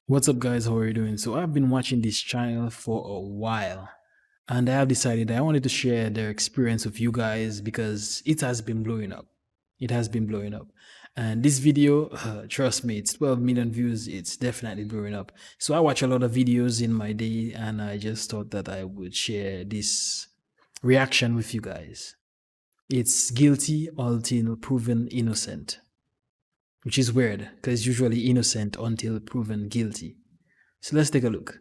What's up, guys? How are you doing? So I've been watching this channel for a while, and I have decided I wanted to share their experience with you guys because it has been blowing up. It has been blowing up. And this video, trust me, it's 12 million views. It's definitely blowing up. So I watch a lot of videos in my day, and I just thought that I would share this reaction with you guys. It's guilty until proven innocent, which is weird because usually innocent until proven guilty. So let's take a look.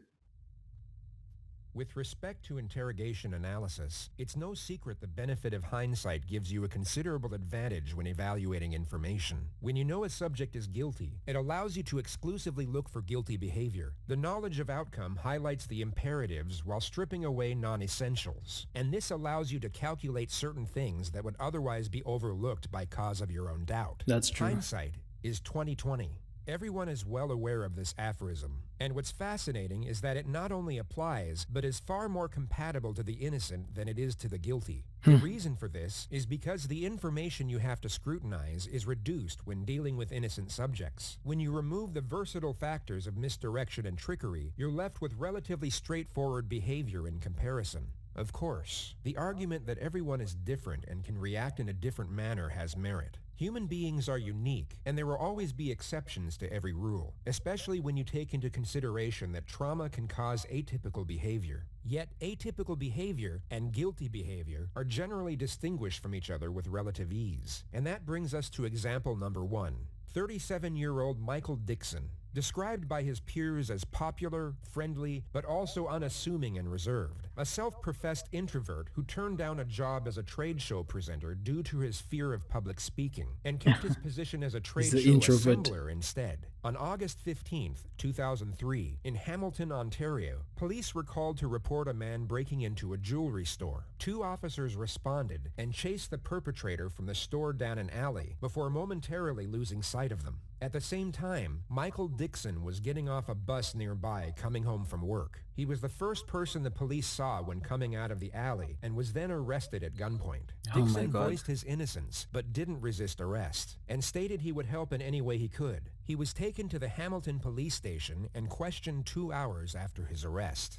With respect to interrogation analysis, it's no secret the benefit of hindsight gives you a considerable advantage when evaluating information. When you know a subject is guilty, it allows you to exclusively look for guilty behavior. The knowledge of outcome highlights the imperatives while stripping away non-essentials. And this allows you to calculate certain things that would otherwise be overlooked by cause of your own doubt. That's true. Hindsight is 20/20. Everyone is well aware of this aphorism, and what's fascinating is that it not only applies, but is far more compatible to the innocent than it is to the guilty. The reason for this is because the information you have to scrutinize is reduced when dealing with innocent subjects. When you remove the versatile factors of misdirection and trickery, you're left with relatively straightforward behavior in comparison. Of course, the argument that everyone is different and can react in a different manner has merit. Human beings are unique, and there will always be exceptions to every rule, especially when you take into consideration that trauma can cause atypical behavior. Yet, atypical behavior and guilty behavior are generally distinguished from each other with relative ease. And that brings us to example number 1. 37-year-old Michael Dixon, described by his peers as popular, friendly, but also unassuming and reserved. A self-professed introvert who turned down a job as a trade show presenter due to his fear of public speaking and kept his position as a trade show assembler instead. On August 15, 2003, in Hamilton, Ontario, police were called to report a man breaking into a jewelry store. 2 officers responded and chased the perpetrator from the store down an alley before momentarily losing sight of them. At the same time, Michael Dixon was getting off a bus nearby coming home from work. He was the first person the police saw when coming out of the alley and was then arrested at gunpoint. Dixon voiced his innocence but didn't resist arrest and stated he would help in any way he could. He was taken to the Hamilton police station and questioned 2 hours after his arrest.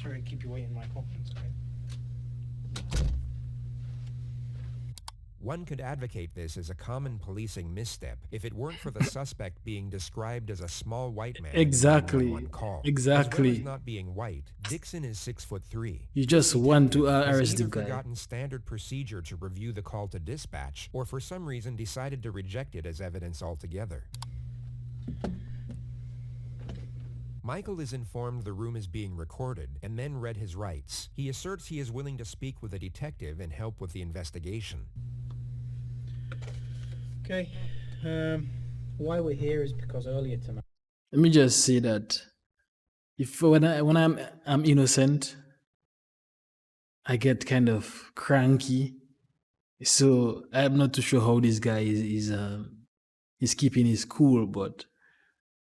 Sorry to keep you waiting, Michael. That's great. One could advocate this as a common policing misstep if it weren't for the suspect being described as a small white man. Exactly. Call. Exactly. As well as not being white, Dixon is 6'3". You just want to arrest the guy. Forgotten standard procedure to review the call to dispatch, or for some reason decided to reject it as evidence altogether. Michael is informed the room is being recorded and then read his rights. He asserts he is willing to speak with a detective and help with the investigation. Okay. Why we're here is because earlier tonight. Let me just say that if when I'm innocent, I get kind of cranky. So I'm not too sure how this guy is keeping his cool, but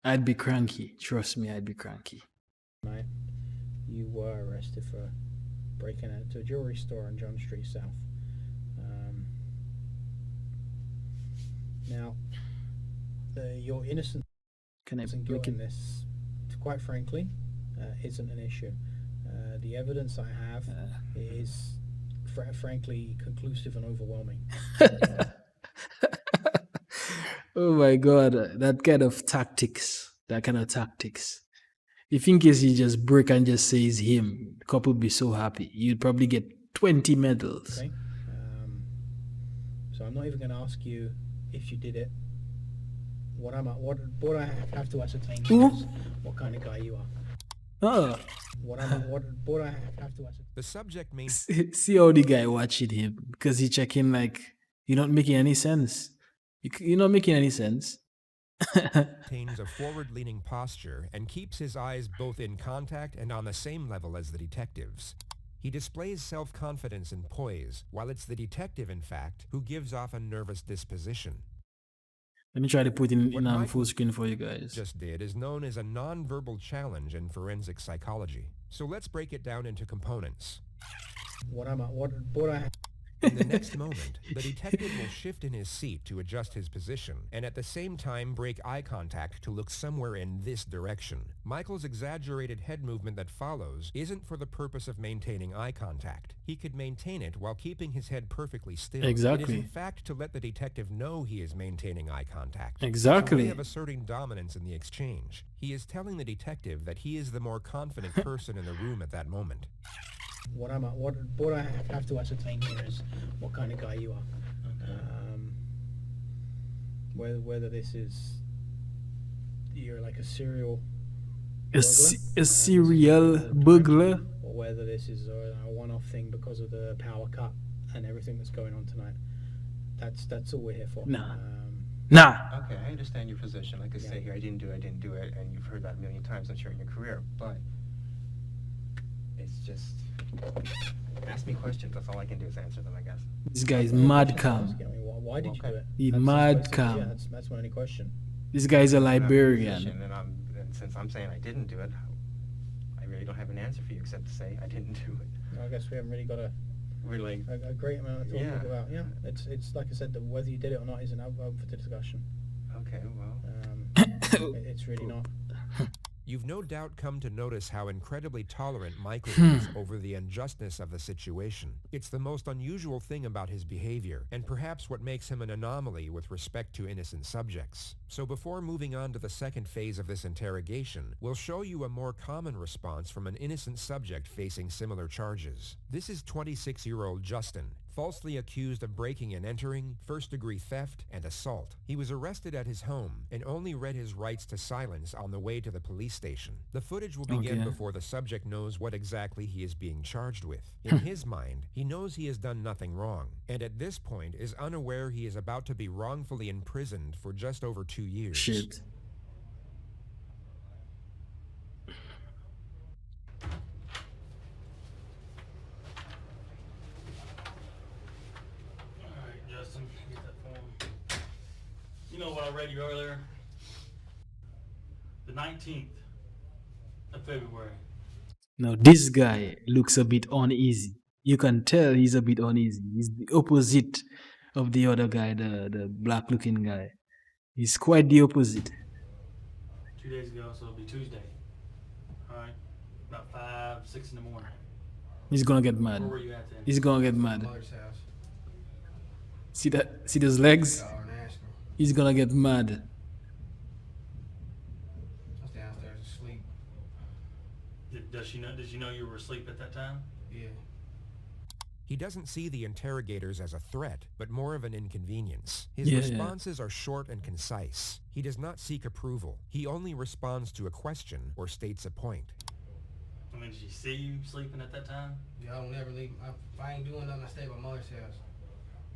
I'd be cranky. Trust me, I'd be cranky. Tonight, you were arrested for breaking into a jewelry store on John Street South. Now, your innocence and guilt in this, quite frankly, isn't an issue. The evidence I have is, frankly, conclusive and overwhelming. Oh my god, that kind of tactics. If in case he just break and just says him, the couple would be so happy. You'd probably get 20 medals. Okay. So I'm not even going to ask you if you did it. What I have to ascertain is what kind of guy you are. Oh. What I have to ascertain. The subject may see how the guy watching him because he checking like you're not making any sense. You're not making any sense. maintains a forward-leaning posture and keeps his eyes both in contact and on the same level as the detective's. He displays self-confidence and poise, while it's the detective, in fact, who gives off a nervous disposition. Let me try to put in on full screen for you guys. Just did is known as a non-verbal challenge in forensic psychology. So let's break it down into components. what I In the next moment, the detective will shift in his seat to adjust his position, and at the same time break eye contact to look somewhere in this direction. Michael's exaggerated head movement that follows isn't for the purpose of maintaining eye contact. He could maintain it while keeping his head perfectly still. Exactly. It is in fact to let the detective know he is maintaining eye contact. Exactly. It's a way of asserting dominance in the exchange. He is telling the detective that he is the more confident person in the room at that moment. What I have to ascertain here is what kind of guy you are. Whether this is you're like a serial burglar, A serial burglar. or whether this is a one-off thing because of the power cut and everything that's going on tonight. That's all we're here for. Nah. Okay, I understand your position. Like I say here, I didn't do it, and you've heard that a million times, I'm sure, in your career. But it's just, ask me questions. That's all I can do is answer them, I guess. This guy is mad calm. Why did you do it? He That's mad basically- calm. Yeah, that's my only question. This guy is a I'm not in a librarian. position, and since I'm saying I didn't do it, I really don't have an answer for you except to say I didn't do it. I guess we haven't really got a great amount of talking about. Yeah, it's like I said, that whether you did it or not isn't up for the discussion. Okay, well. It's really not. You've no doubt come to notice how incredibly tolerant Michael is over the unjustness of the situation. It's the most unusual thing about his behavior, and perhaps what makes him an anomaly with respect to innocent subjects. So before moving on to the second phase of this interrogation, we'll show you a more common response from an innocent subject facing similar charges. This is 26-year-old Justin, falsely accused of breaking and entering, first-degree theft, and assault. He was arrested at his home and only read his rights to silence on the way to the police station. The footage will begin before the subject knows what exactly he is being charged with. In his mind, he knows he has done nothing wrong, and at this point is unaware he is about to be wrongfully imprisoned for just over 2 years. Shit. Justin, get that form. You know what I read you earlier? The 19th of February. Now this guy looks a bit uneasy. You can tell he's a bit uneasy. He's the opposite of the other guy, the black looking guy. He's quite the opposite. 2 days ago, so it'll be Tuesday. Alright? About 5, 6 in the morning. He's gonna get mad. Where were you at then? He's gonna get mad. Mother's house. See that? See those legs? Y'all are nasty. He's gonna get mad. I was downstairs asleep. Did she know you were asleep at that time? Yeah. He doesn't see the interrogators as a threat, but more of an inconvenience. His Yeah. responses are short and concise. He does not seek approval. He only responds to a question or states a point. I mean, did she see you sleeping at that time? Y'all don't never leave. If I ain't doing nothing, I stay at my mother's house.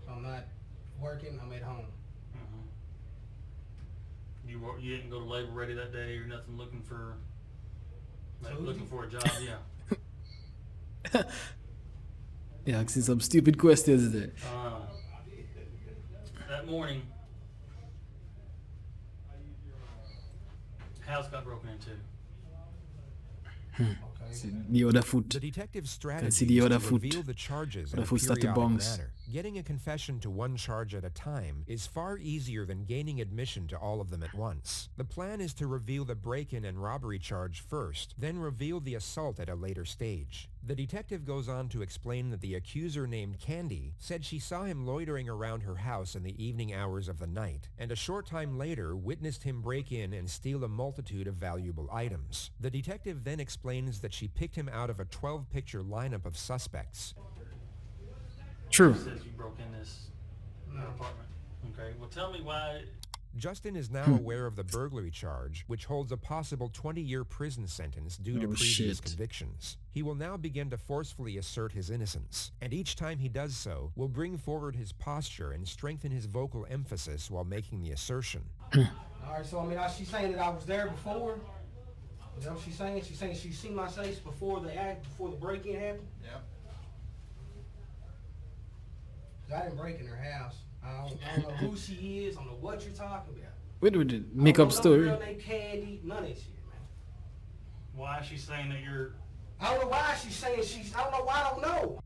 So I'm not working, I'm at home. You didn't go to labor ready that day or nothing looking for Tuesday? looking for a job, yeah. Yeah, asking some stupid questions there. That morning, house got broken into. Okay. See the other foot. The detective's see strategy the is other to foot. reveal the charges in Other a foot start to periodic bounce. manner. Getting a confession to one charge at a time is far easier than gaining admission to all of them at once. The plan is to reveal the break-in and robbery charge first, then reveal the assault at a later stage. The detective goes on to explain that the accuser named Candy said she saw him loitering around her house in the evening hours of the night, and a short time later witnessed him break in and steal a multitude of valuable items. The detective then explains that she picked him out of a 12-picture lineup of suspects. True. Says you broke in this apartment. Okay. Well, tell me why. Justin is now aware of the burglary charge, which holds a possible 20-year prison sentence due to Oh, previous shit. convictions. He will now begin to forcefully assert his innocence, and each time he does so, will bring forward his posture and strengthen his vocal emphasis while making the assertion. Alright, so I mean, she's saying that I was there before. Is that what she's saying? She's saying she's seen my face before the break-in happened? Yep. I didn't break in her house. I don't know who she is. I don't know what you're talking about. Wait, make up I don't know story. no girl named Candy, none of that shit, man. Why is she saying that you're? I don't know why she's saying I don't know why I don't know.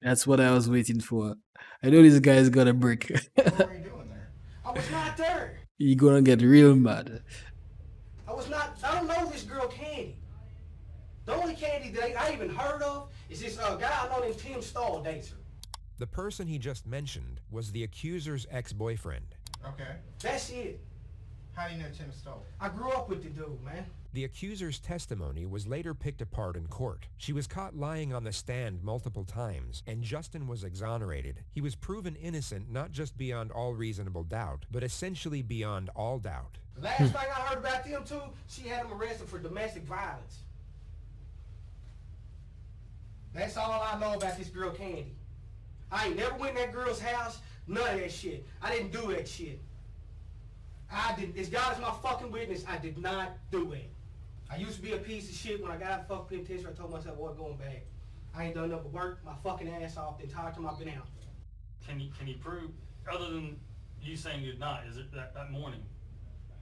That's what I was waiting for. I know this guy's gonna break. What were you doing there? I was not there. He gonna get real mad. I was not. I don't know this girl Candy. The only Candy that I even heard of is this guy I know named Tim Stahl dates her. The person he just mentioned was the accuser's ex-boyfriend. Okay. That's it. How do you know Tim Stoll? I grew up with the dude, man. The accuser's testimony was later picked apart in court. She was caught lying on the stand multiple times, and Justin was exonerated. He was proven innocent not just beyond all reasonable doubt, but essentially beyond all doubt. The last thing I heard about them two, she had him arrested for domestic violence. That's all I know about this girl Candy. I ain't never went in that girl's house, none of that shit. I didn't do that shit. I did. As God is my fucking witness, I did not do it. I used to be a piece of shit. When I got out of the fucking penitentiary, I told myself I wasn't going back. I ain't done nothing but work my fucking ass off the entire time I've been out. Can you prove, other than you saying you did not, is it that morning,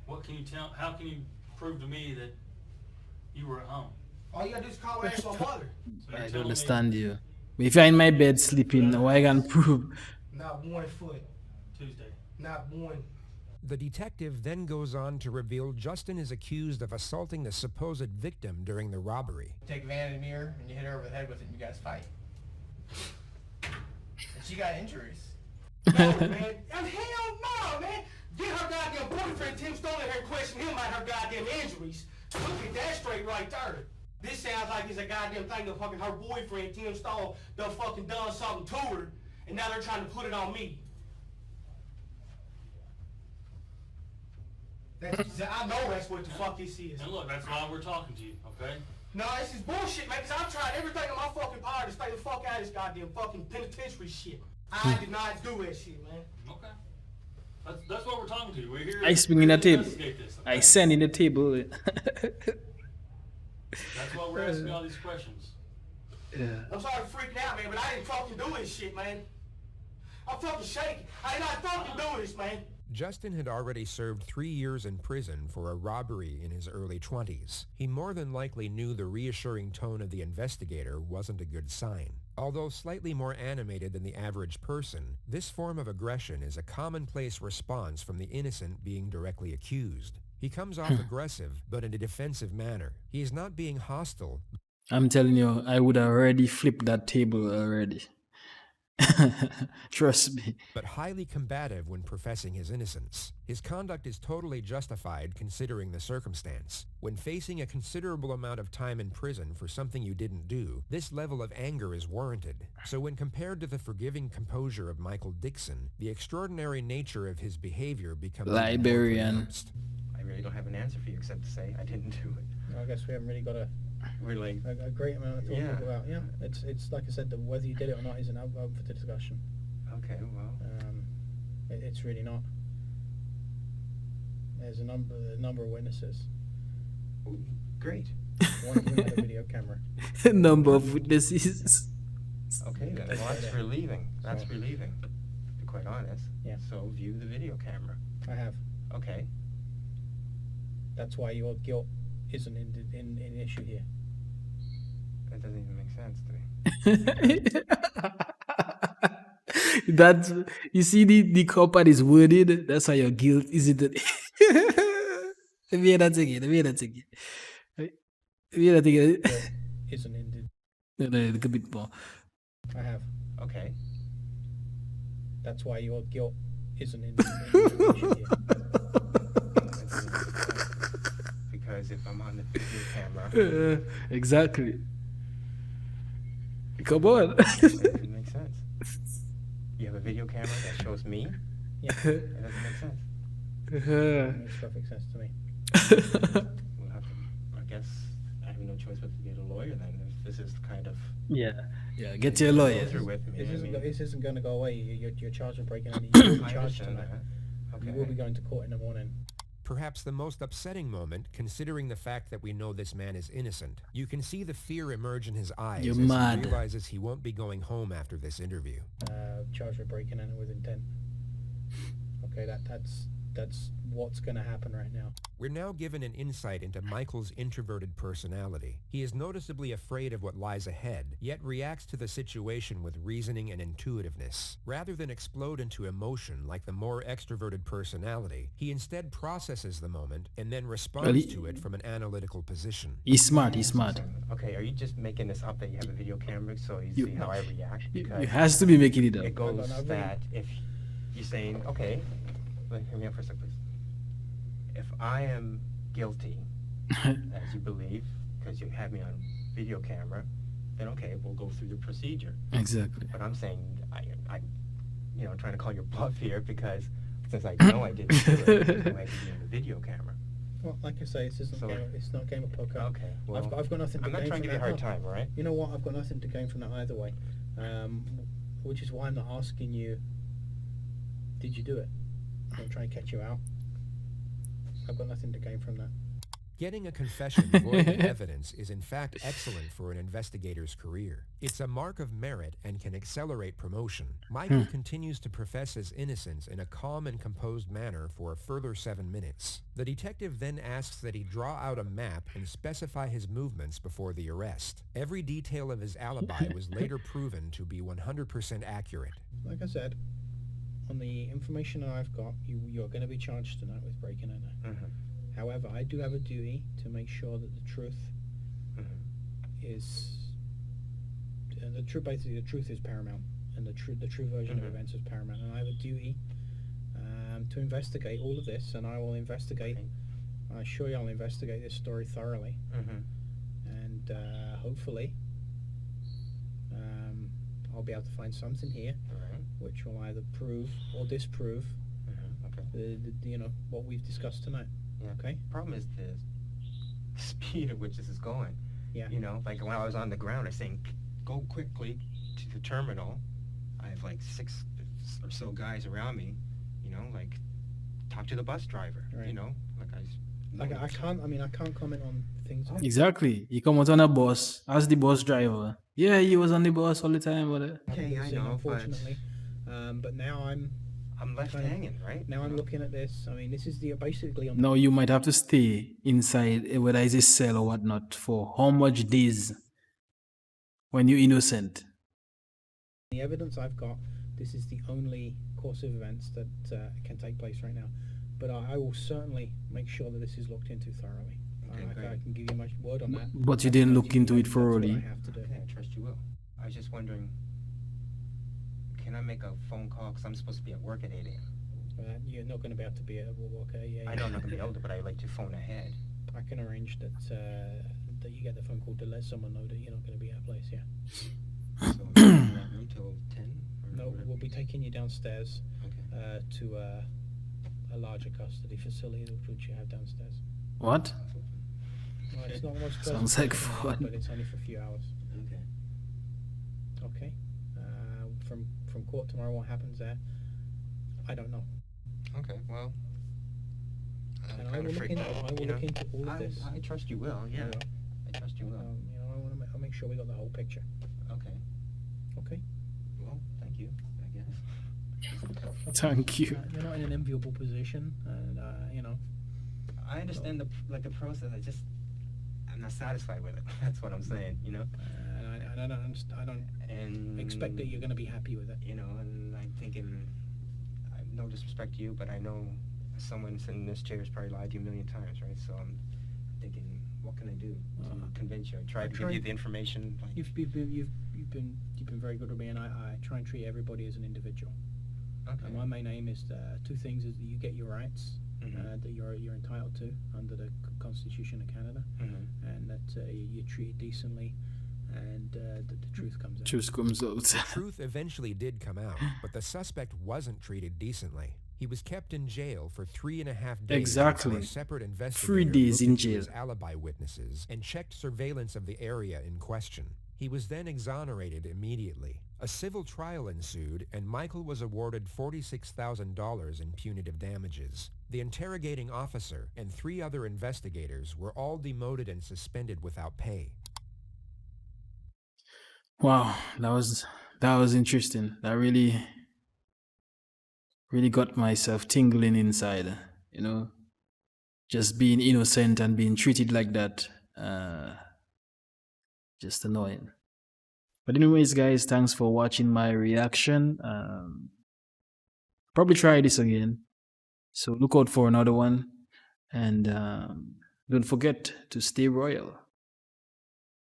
what can you tell, how can you prove to me that you were at home? All you gotta do is call and ask my mother. So you're I don't telling me understand you. If you're in my bed sleeping, why I can prove? Not one foot. Tuesday. Not one. The detective then goes on to reveal Justin is accused of assaulting the supposed victim during the robbery. You take vanity mirror and you hit her over the head with it and you guys fight. And she got injuries. No, man. And hell no, man. Get her goddamn boyfriend, Tim Stoll, in here and question him about her goddamn injuries. Look at that straight right there. This sounds like it's a goddamn thing of fucking her boyfriend, Tim Stoll, done fucking done something to her, and now they're trying to put it on me. I know that's what the fuck this is. And look, that's why we're talking to you, okay? No, this is bullshit, man, because I've tried everything in my fucking power to stay the fuck out of this goddamn fucking penitentiary shit. I did not do that shit, man. Okay. That's what we're talking to you. We're here I swing in the to table. investigate this, okay? I send in the table. That's why we're asking all these questions. Yeah. I'm sorry for freaking out, man, but I didn't fucking do this shit, man. I'm fucking shaking. I did not fucking do this, man. Justin had already served 3 years in prison for a robbery in his early 20s. He more than likely knew the reassuring tone of the investigator wasn't a good sign. Although slightly more animated than the average person, this form of aggression is a commonplace response from the innocent being directly accused. He comes off aggressive, but in a defensive manner. He is not being hostile. I'm telling you, I would have already flipped that table already. Trust me. But highly combative when professing his innocence. His conduct is totally justified considering the circumstance. When facing a considerable amount of time in prison for something you didn't do, this level of anger is warranted. So when compared to the forgiving composure of Michael Dixon, the extraordinary nature of his behavior becomes even more Liberian. pronounced. I really don't have an answer for you except to say I didn't do it. I guess we haven't really got a great amount of talking about. Yeah, it's like I said, whether you did it or not isn't up for the discussion. Okay, well. It's really not. There's a number of witnesses. Great. One of them had a video camera. Number of witnesses. Okay then. Well, that's relieving. That's relieving, to be quite honest. Yeah. So view the video camera. I have. Okay. That's why your guilt isn't in issue here. That doesn't even make sense to me. That's, you see the copper is worded. That's how your guilt isn't. Let me hear that again. Isn't in. No, a bit more. I have. Okay. That's why your guilt isn't in issue here. Because if I'm on the video camera, Exactly. Come on. it doesn't make sense. You have a video camera that shows me? Yeah, It doesn't make sense. it makes perfect sense to me. We'll have to, I guess, I have no choice but to get a lawyer then. If this is the kind of Yeah, get your lawyer. through with me. This isn't going to go away. You're charged with breaking in. You will be I charged understand tonight. that. Okay. You will be going to court in the morning. Perhaps the most upsetting moment, considering the fact that we know this man is innocent. You can see the fear emerge in his eyes You're as mad. he realizes he won't be going home after this interview. Charged with breaking in with intent. Okay, that's what's going to happen right now. We're now given an insight into Michael's introverted personality. He is noticeably afraid of what lies ahead, yet reacts to the situation with reasoning and intuitiveness. Rather than explode into emotion like the more extroverted personality, he instead processes the moment and then responds to it from an analytical position. He's smart, he's smart. Okay, are you just making this up that you have a video camera so you see how I react? Because You has to be making it up. it goes that if you're saying, okay, hear me out for a second, please. If I am guilty, as you believe, because you have me on video camera, then okay, we'll go through the procedure. Exactly. But I'm saying, I trying to call your bluff here because since I know I didn't do it, I have to be on the video camera. Well, like I say, it's not a game of poker. Okay, well, I've got nothing to I'm gain not trying from to give you a hard that. time, all right? You know what? I've got nothing to gain from that either way. Which is why I'm not asking you, did you do it? I'm trying to catch you out. I've got nothing to gain from that. Getting a confession void of evidence is in fact excellent for an investigator's career. It's a mark of merit and can accelerate promotion. Michael continues to profess his innocence in a calm and composed manner for a further 7 minutes. The detective then asks that he draw out a map and specify his movements before the arrest. Every detail of his alibi was later proven to be 100% accurate. Like I said, on the information that I've got, you're going to be charged tonight with breaking and entering. However, I do have a duty to make sure that the truth is, basically the truth is paramount, and the true version of events is paramount, and I have a duty to investigate all of this, and I will investigate. I assure you, I'll investigate this story thoroughly, and hopefully, I'll be able to find something here, which will either prove or disprove, what we've discussed tonight. Yeah. Okay. Problem is the speed at which this is going. Yeah. You know, like when I was on the ground, I was saying, go quickly to the terminal. I have like 6 or so guys around me. You know, like talk to the bus driver. Right. You know, I can't comment on things. Exactly. You come out on a bus, ask the bus driver. Yeah, he was on the bus all the time, but Okay, I know, unfortunately. But now I'm left hanging, right? Now I'm looking at this. I mean, this is basically on. now you might have to stay inside, whether it's a cell or whatnot, for how much days when you're innocent. The evidence I've got, this is the only course of events that can take place right now. But I will certainly make sure that this is looked into thoroughly. Okay, I great. can give you my word on that. But you didn't look into it That's what thoroughly. I have to do. Okay, I trust you will. I was just wondering, can I make a phone call? Because I'm supposed to be at work at 8 a.m. You're not going to be able to be at work, okay? I know I'm not going to be able to, but I like to phone ahead. I can arrange that you get the phone call to let someone know that you're not going to be at a place, yeah. So I'm not room till 10? Or No, whatever? we'll be taking you downstairs Okay. to a larger custody facility which you have downstairs. What? Well, it's not the most Sounds pleasant like thing in the world, fun. but it's only for a few hours. Okay. Okay. From court tomorrow, what happens there? I don't know. Okay, well, And I will look into all of this. I trust you will, yeah. I will. I trust you will. I'll make sure we got the whole picture. Okay. Okay. Well, thank you, I guess. Thank you. You're not in an enviable position, and I understand the process. I'm not satisfied with it. That's what I'm saying. You know. and I don't And expect that you're going to be happy with it. You know, and I'm thinking, no disrespect to you, but I know someone sitting in this chair has probably lied to you a million times, right? So I'm thinking, what can I do to convince you? I tried to give you the information. Like, You've been very good to me, and I try and treat everybody as an individual. okay. And my main aim is two things: is that you get your rights that you're entitled to under the Constitution of Canada, and that you're treated decently, and that the truth comes out. Truth comes out. The truth eventually did come out, but the suspect wasn't treated decently. He was kept in jail for 3.5 days. Exactly. before a separate 3 investigator days looked in into jail. his alibi witnesses and checked surveillance of the area in question. He was then exonerated immediately. A civil trial ensued, and Michael was awarded $46,000 in punitive damages. The interrogating officer and 3 other investigators were all demoted and suspended without pay. Wow, that was interesting. That really got myself tingling inside, you know. just being innocent and being treated like that, just annoying. But anyways, guys, thanks for watching my reaction. Probably try this again. So look out for another one. And don't forget to stay royal.